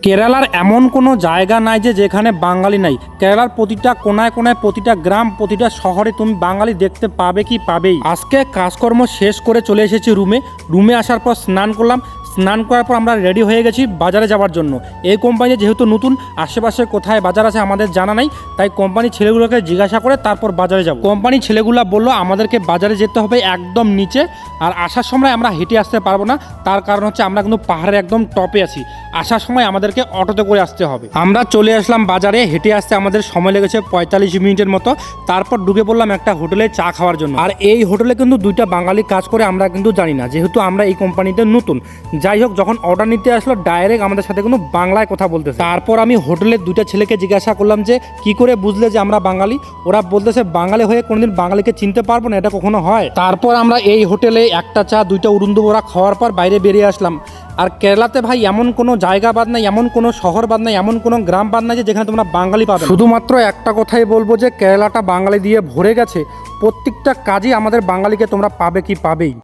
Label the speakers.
Speaker 1: কেরালার এমন কোনো জায়গা নাই যে যেখানে বাঙালি নাই। কেরালার প্রতিটা কোনায় কোনায়, প্রতিটা গ্রাম, প্রতিটা শহরে তুমি বাঙালি দেখতে পাবে কি পাবেই। আজকে কাজকর্ম শেষ করে চলে এসেছি রুমে আসার পর স্নান করলাম। স্নান করার পর আমরা রেডি হয়ে গেছি বাজারে যাওয়ার জন্য। এই কোম্পানি যেহেতু নতুন, আশেপাশে কোথায় বাজার আছে আমাদের জানা নাই, তাই কোম্পানির ছেলেগুলোকে জিজ্ঞাসা করে তারপর বাজারে যাব। কোম্পানির ছেলেগুলো বললো আমাদেরকে বাজারে যেতে হবে একদম নিচে, আর আসার সময় আমরা হেঁটে আসতে পারবো না। তার কারণ হচ্ছে আমরা কিন্তু পাহাড়ের একদম টপে আছি, আসার সময় আমাদেরকে অটোতে করে আসতে হবে। আমরা চলে আসলাম বাজারে, হেঁটে আসতে আমাদের সময় লেগেছে 45 মিনিটের মতো। তারপর ঢুকে পড়লাম একটা হোটেলে চা খাওয়ার জন্য। আর এই হোটেলে কিন্তু দুইটা বাঙালি কাজ করে, আমরা কিন্তু জানি না, যেহেতু আমরা এই কোম্পানিতে নতুন। যাই হোক, যখন অর্ডার নিতে আসলো ডাইরেক্ট আমাদের সাথে কিন্তু বাংলায় কথা বলতেছে। তারপর আমি হোটেলের দুইটা ছেলেকে জিজ্ঞাসা করলাম যে কি করে বুঝলে যে আমরা বাঙালি। ওরা বলতেছে বাঙালি হয়ে কোনোদিন বাঙালিকে চিনতে পারবো না, এটা কখনো হয়। তারপর আমরা এই হোটেলে একটা চা, দুইটা উড়ুন্দু বড়া খাওয়ার পর বাইরে বেরিয়ে আসলাম। আর কেরালাতে ভাই এমন কোনো জায়গা বাদ নাই, এমন কোনো শহর বাদ নাই, এমন কোনো গ্রাম বাদ নাই যে যেখানে তোমরা বাঙালি পাবে। শুধুমাত্র একটা কথাই বলবো যে কেরালাটা বাঙালি দিয়ে ভরে গেছে। প্রত্যেকটা কাজে আমাদের বাঙালিকে তোমরা পাবে কি পাবেই।